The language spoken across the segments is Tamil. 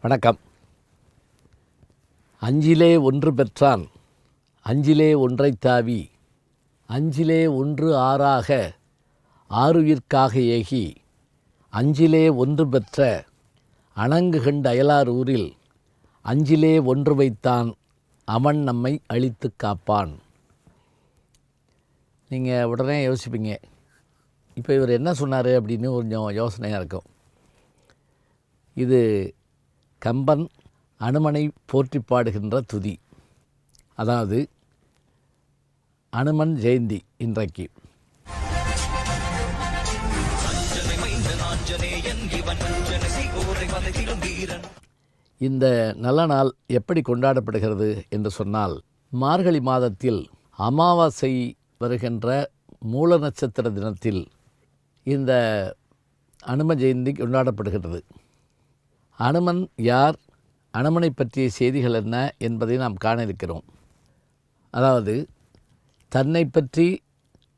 வணக்கம். அஞ்சிலே ஒன்று பெற்றான், அஞ்சிலே ஒன்றைத் தாவி, அஞ்சிலே ஒன்று ஆறாக ஆருயிர்க்காக ஏகி, அஞ்சிலே ஒன்று பெற்ற அணங்கு கண்டு அயலார் ஊரில், அஞ்சிலே ஒன்று வைத்தான் அவன் நம்மை அழித்து காப்பான். நீங்கள் உடனே யோசிப்பீங்க, இப்போ இவர் என்ன சொன்னார் அப்படின்னு கொஞ்சம் யோசனையாக இருக்கும். இது கம்பன் அனுமனை போற்றி பாடுகின்ற துதி. அதாவது அனுமன் ஜெயந்தி இன்றைக்கு. இந்த நல்ல நாள் எப்படி கொண்டாடப்படுகிறது என்று சொன்னால், மார்கழி மாதத்தில் அமாவாசை வருகின்ற மூல நட்சத்திர தினத்தில் இந்த அனும ஜெயந்தி கொண்டாடப்படுகிறது. அனுமன் யார், அனுமனை பற்றிய செய்திகள் என்ன என்பதை நாம் காண இருக்கிறோம். அதாவது தன்னை பற்றி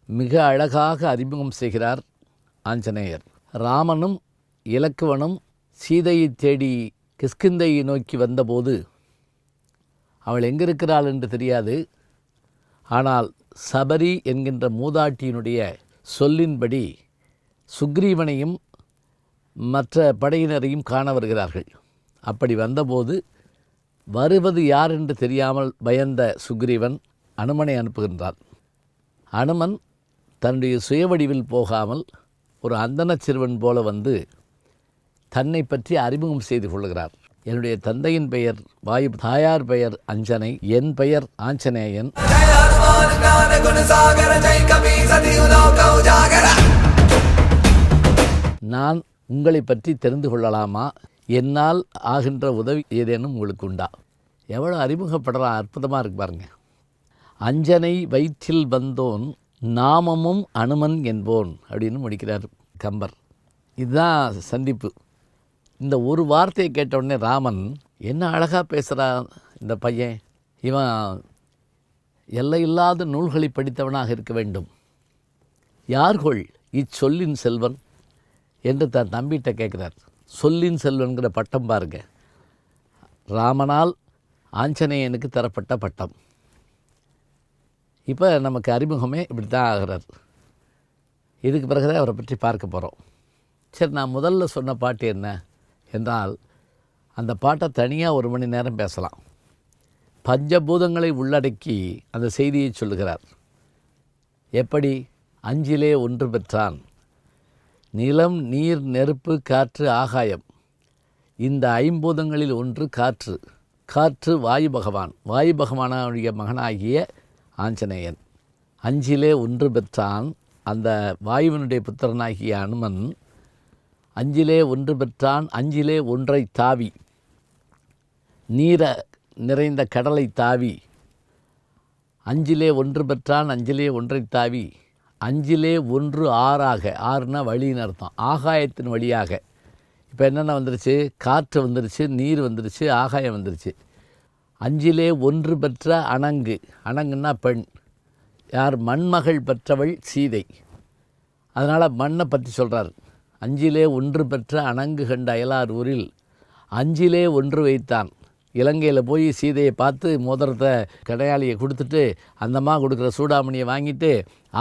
மிக அழகாக அறிமுகம் செய்கிறார் ஆஞ்சநேயர். ராமனும் இலக்குவனும் சீதையை தேடி கிஷ்கிந்தையை நோக்கி வந்தபோது அவள் எங்கிருக்கிறாள் என்று தெரியாது. ஆனால் சபரி என்கின்ற மூதாட்டியினுடைய சொல்லின்படி சுக்ரீவனையும் மற்ற படையினரையும் காண வருகிறார்கள். அப்படி வந்தபோது வருவது யார் என்று தெரியாமல் பயந்த சுக்ரீவன் அனுமனை அனுப்புகின்றான். அனுமன் தன்னுடைய சுயவடிவில் போகாமல் ஒரு அந்தன சிறுவன் போல வந்து தன்னை பற்றி அறிமுகம் செய்து கொள்கிறார். என்னுடைய தந்தையின் பெயர் வாயு, தாயார் பெயர் அஞ்சனை, என் பெயர் ஆஞ்சநேயன். நான் உங்களை பற்றி தெரிந்து கொள்ளலாமா? என்னால் ஆகின்ற உதவி ஏதேனும் உங்களுக்கு உண்டா? எவ்வளோ அறிமுகப்படலாம், அற்புதமாக இருக்கு பாருங்க. அஞ்சனை வயிற்றில் வந்தோன் நாமமும் அனுமன் என்போன் அப்படின்னு முடிக்கிறார் கம்பர். இதுதான் சந்திப்பு. இந்த ஒரு வார்த்தையை கேட்டவுடனே ராமன் என்ன அழகாக பேசுகிறான் இந்த பையன், இவன் எல்லையில்லாத நூல்களை படித்தவனாக இருக்க வேண்டும், யார்கொள் இச்சொல்லின் செல்வன் என்று தன் தம்பிகிட்ட கேட்குறார். சொல்லின் செல்வன்கிற பட்டம் பாருங்க, ராமனால் ஆஞ்சநேயனுக்கு தரப்பட்ட பட்டம். இப்போ நமக்கு அறிமுகமே இப்படி தான் ஆகிறார். இதுக்கு பிறகுதான் அவரை பற்றி பார்க்க போகிறோம். சரி, நான் முதல்ல சொன்ன பாட்டு என்ன என்றால், அந்த பாட்டை தனியாக 1 மணி நேரம் பேசலாம். பஞ்சபூதங்களை உள்ளடக்கி அந்த செய்தியை சொல்லுகிறார். எப்படி? அஞ்சிலே ஒன்று பெற்றான், நிலம், நீர், நெருப்பு, காற்று, ஆகாயம். இந்த 5 பூதங்களில் ஒன்று காற்று. காற்று வாயு பகவான், வாயு பகவானுடைய மகனாகிய ஆஞ்சநேயன். அஞ்சிலே ஒன்று பெற்றான், அந்த வாயுவினுடைய புத்திரனாகிய அனுமன் அஞ்சிலே ஒன்று பெற்றான். அஞ்சிலே ஒன்றை தாவி, நீர நிறைந்த கடலை தாவி. அஞ்சிலே ஒன்று பெற்றான், அஞ்சிலே ஒன்றை தாவி, அஞ்சிலே ஒன்று ஆறாக, ஆறுனா வழின்னு அர்த்தம், ஆகாயத்தின் வழியாக. இப்போ என்னென்ன வந்துருச்சு? காற்று வந்துருச்சு, நீர் வந்துருச்சு, ஆகாயம் வந்துருச்சு. அஞ்சிலே ஒன்று பெற்ற அணங்கு, அணங்குன்னா பெண். யார்? மண்மகள் பெற்றவள் சீதை. அதனால் மண்ணை பற்றி சொல்கிறார். அஞ்சிலே ஒன்று பெற்ற அணங்கு கண்ட அயலார் ஊரில் அஞ்சிலே ஒன்று வைத்தான். இலங்கையில் போய் சீதையை பார்த்து மோதிரத்தை கடையாளியை கொடுத்துட்டு அந்தம்மா கொடுக்குற சூடாமணியை வாங்கிட்டு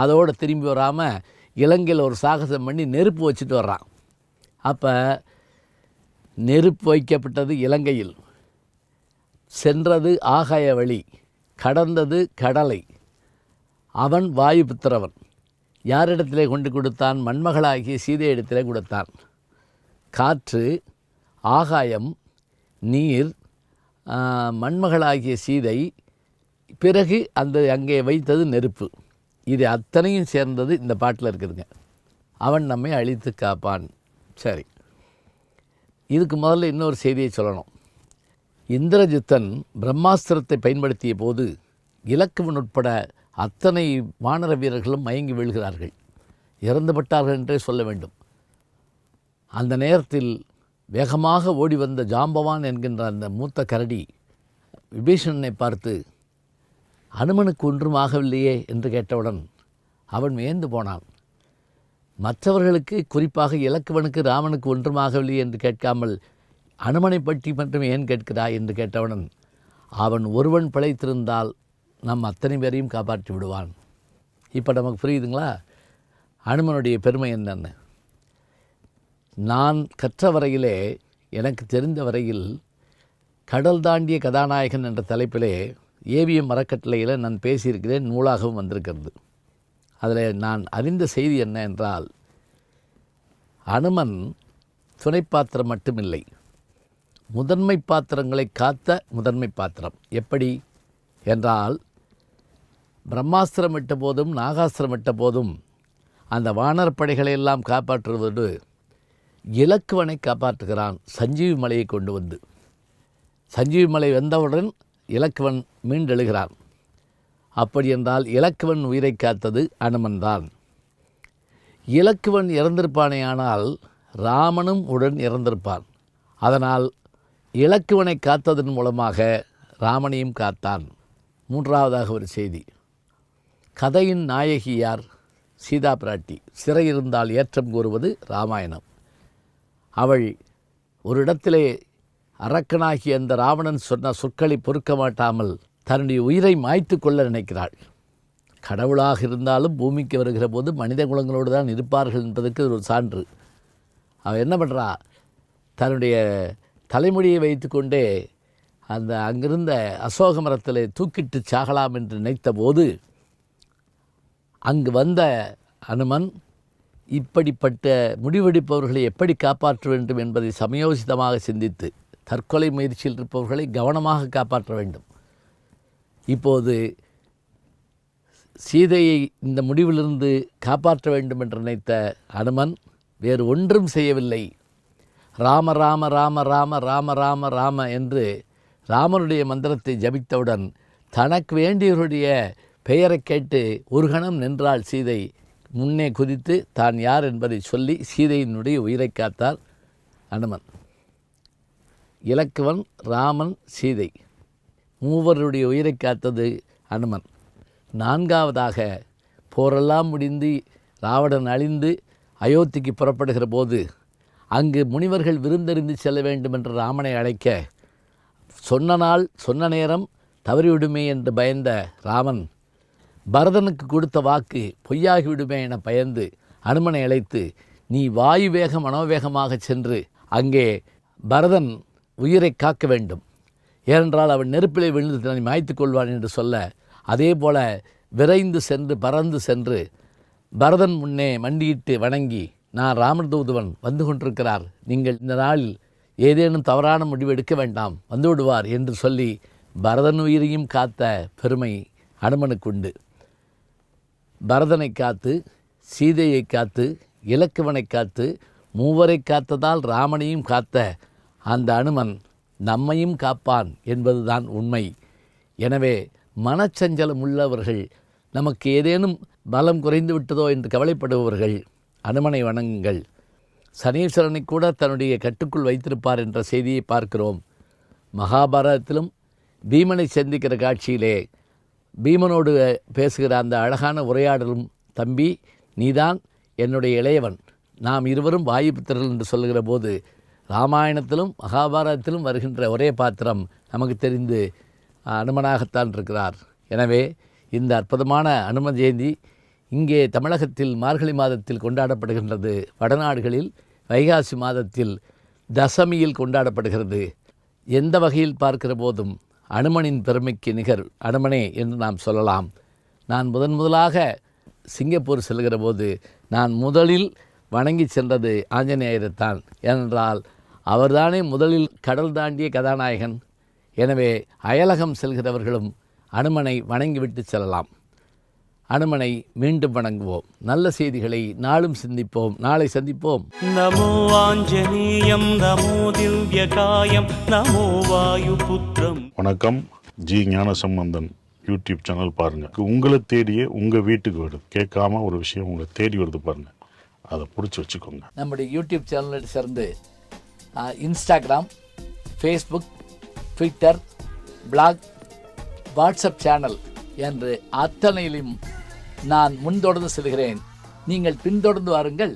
அதோடு திரும்பி வராமல் இலங்கையில் ஒரு சாகசம் பண்ணி நெருப்பு வச்சுட்டு வர்றான். அப்போ நெருப்பு வைக்கப்பட்டது இலங்கையில், சென்றது ஆகாய வழி, கடந்தது கடலை. அவன் வாயு புத்திரவன். யாரிடத்திலே கொண்டு கொடுத்தான்? மண்மகளாகிய சீதை இடத்திலே கொடுத்தான். காற்று, ஆகாயம், நீர், மண்மகளாகிய சீதை, பிறகு அந்த அங்கே வைத்தது நெருப்பு. இது அத்தனையும் சேர்ந்தது இந்த பாட்டில் இருக்குதுங்க. அவன் நம்மை அழித்து காப்பான். சரி, இதுக்கு முதல்ல இன்னொரு செய்தியை சொல்லணும். இந்திரஜித்தன் பிரம்மாஸ்திரத்தை பயன்படுத்திய போது இலக்குவன் உட்பட அத்தனை வானர வீரர்களும் மயங்கி வீழ்கிறார்கள், இறந்துபட்டார்கள் என்றே சொல்ல வேண்டும். அந்த நேரத்தில் வேகமாக ஓடி வந்த ஜாம்பவான் என்கின்ற அந்த மூத்த கரடி விபீஷணனை பார்த்து, அனுமனுக்கு ஒன்றும் ஆகவில்லையே என்று கேட்டவுடன் அவன் வியந்து போனான். மற்றவர்களுக்கு, குறிப்பாக இலக்குவனுக்கு ராமனுக்கு ஒன்றுமாகவில்லை என்று கேட்காமல் அனுமனை பற்றி மட்டும் ஏன் கேட்கிறாய் என்று கேட்டவுடன், அவன் ஒருவன் பிழைத்திருந்தால் நம் அத்தனை பேரையும் காப்பாற்றி விடுவான். இப்போ நமக்கு புரியுதுங்களா அனுமனுடைய பெருமை என்னன்னு? நான் கற்ற வரையிலே, எனக்கு தெரிந்த வரையில், கடல் தாண்டிய கதாநாயகன் என்ற தலைப்பிலே ஏவிஎம் அறக்கட்டளையில் நான் பேசியிருக்கிறேன், நூலாகவும் வந்திருக்கிறது. அதில் நான் அறிந்த செய்தி என்ன என்றால், அனுமன் துணை பாத்திரம் மட்டுமில்லை, முதன்மை பாத்திரங்களை காத்த முதன்மை பாத்திரம். எப்படி என்றால், பிரம்மாஸ்திரம் விட்ட போதும் நாகாஸ்திரம் விட்ட போதும் அந்த வானர் படைகளை எல்லாம் காப்பாற்றுவதோடு இலக்குவனை காப்பாற்றுகிறான் சஞ்சீவி மலையை கொண்டு வந்து. சஞ்சீவி மலை வந்தவுடன் இலக்குவன் மீண்டெழுகிறான். அப்படி என்றால் இலக்குவன் உயிரை காத்தது அனுமன்தான். இலக்குவன் இறந்திருப்பானே ஆனால் ராமனும் உடன் இறந்திருப்பான். அதனால் இலக்குவனை காத்ததன் மூலமாக ராமனையும் காத்தான். மூன்றாவதாக ஒரு செய்தி. கதையின் நாயகி யார்? சீதா பிராட்டி. சிறையிருந்தால் ஏற்றம் கூறுவது ராமாயணம். அவள் ஒரு இடத்திலே அரக்கனாகி அந்த ராவணன் சொன்ன சொற்களை பொறுக்க மாட்டாமல் தன்னுடைய உயிரை மாய்த்து கொள்ள நினைக்கிறாள். கடவுளாக இருந்தாலும் பூமிக்கு வருகிற போது மனித குலங்களோடு தான் இருப்பார்கள் என்பதற்கு ஒரு சான்று. அவள் என்ன பண்ணுறா, தன்னுடைய தலைமுடியை வைத்து கொண்டே அந்த அங்கிருந்த அசோக மரத்தில் தூக்கிட்டு சாகலாம் என்று நினைத்த போது அங்கு வந்த அனுமன் இப்படிப்பட்ட முடிவெடுப்பவர்களை எப்படி காப்பாற்ற வேண்டும் என்பதை சமயோசிதமாக சிந்தித்து தற்கொலை முயற்சியில் இருப்பவர்களை கவனமாக காப்பாற்ற வேண்டும். இப்போது சீதையை இந்த முடிவிலிருந்து காப்பாற்ற வேண்டும் என்று நினைத்த அனுமன் வேறு ஒன்றும் செய்யவில்லை. ராம ராம ராம ராம ராம ராம ராம என்று ராமனுடைய மந்திரத்தை ஜபித்தவுடன் தனக்கு வேண்டியவருடைய பெயரை கேட்டு ஒரு கணம் நின்றாள் சீதை. முன்னே குதித்து தான் யார் என்பதை சொல்லி சீதையினுடைய உயிரை காத்தார் அனுமன். இலக்குவன், ராமன், சீதை மூவருடைய உயிரை காத்தது அனுமன். நான்காவதாக போரெல்லாம் முடிந்து ராவணன் அழிந்து அயோத்திக்கு புறப்படுகிற போது அங்கு முனிவர்கள் விருந்தறிந்து செல்ல வேண்டும் என்று ராமனை அழைக்க, சொன்ன நாள் சொன்ன நேரம் தவறிவிடுமே என்று பயந்த ராமன் பரதனுக்கு கொடுத்த வாக்கு பொய்யாகிவிடுமே என பயந்து அனுமனை அழைத்து, நீ வாயு வேக மனோவேகமாக சென்று அங்கே பரதன் உயிரை காக்க வேண்டும், ஏனென்றால் அவன் நெருப்பிலே விழுந்து தன்னை மாய்த்து கொள்வான் என்று சொல்ல, அதே போல விரைந்து சென்று பறந்து சென்று பரதன் முன்னே மண்டியிட்டு வணங்கி, நான் ராமதூதுவன் வந்து கொண்டிருக்கிறார், நீங்கள் இந்த நாளில் ஏதேனும் தவறான முடிவு எடுக்க வேண்டாம், வந்து விடுவார் என்று சொல்லி பரதன் உயிரையும் காத்த பெருமை அனுமனுக்கு உண்டு. பரதனை காத்து, சீதையை காத்து, இலக்குவனை காத்து, மூவரை காத்ததால் ராமனையும் காத்த அந்த அனுமன் நம்மையும் காப்பான் என்பதுதான் உண்மை. எனவே மனச்சஞ்சலம் உள்ளவர்கள், நமக்கு ஏதேனும் பலம் குறைந்து விட்டதோ என்று கவலைப்படுபவர்கள் அனுமனை வணங்குங்கள். சனீஸ்வரனை கூட தன்னுடைய கட்டுக்குள் வைத்திருப்பார் என்ற செய்தியை பார்க்கிறோம். மகாபாரதத்திலும் பீமனை சந்திக்கிற காட்சியிலே பீமனோடு பேசுகிற அந்த அழகான உரையாடலும், தம்பி நீதான் என்னுடைய இளையவன், நாம் இருவரும் வாயுபுத்திரர்கள் என்று சொல்லுகிற போது ராமாயணத்திலும் மகாபாரதத்திலும் வருகின்ற ஒரே பாத்திரம் நமக்கு தெரிந்து அனுமனாகத்தான் இருக்கிறார். எனவே இந்த அற்புதமான அனும ஜெயந்தி இங்கே தமிழகத்தில் மார்கழி மாதத்தில் கொண்டாடப்படுகின்றது. வடநாடுகளில் வைகாசி மாதத்தில் தசமியில் கொண்டாடப்படுகிறது. எந்த வகையில் பார்க்கிற போதும் அனுமனின் பெருமைக்கு நிகர் அனுமனே என்று நாம் சொல்லலாம். நான் முதலாக சிங்கப்பூர் செல்கிற போது நான் முதலில் வணங்கி சென்றது ஆஞ்சநேயரைத்தான். ஏனென்றால் அவர்தானே முதலில் கடல் தாண்டிய கதாநாயகன். எனவே அயலகம் செல்கிறவர்களும் அனுமனை வணங்கிவிட்டு செல்லலாம். அனுமனை மீண்டும் வணங்குவோம். நல்ல செய்திகளை நாளும் சிந்திப்போம். நாளை சந்திப்போம். நமோ ஆஞ்சநேயம், நமோ திவ்யகாயம், நமோ வாயுபுத்திரம். வணக்கம். ஜி ஞானசம்பந்தன் யூடியூப் சேனல் பாருங்கள். உங்களை தேடியே உங்கள் வீட்டுக்கு வருது. கேட்காம ஒரு விஷயம் உங்களை தேடி வருது பாருங்கள், அதை பிடிச்சி வச்சுக்கோங்க. நம்முடைய யூடியூப் சேனலில் சேர்ந்து Instagram, Facebook, Twitter, blog, WhatsApp channel என்று அத்தனையிலும் நான் முன்தொடர்ந்து செல்கிறேன். நீங்கள் பின்தொடர்ந்து வாருங்கள்.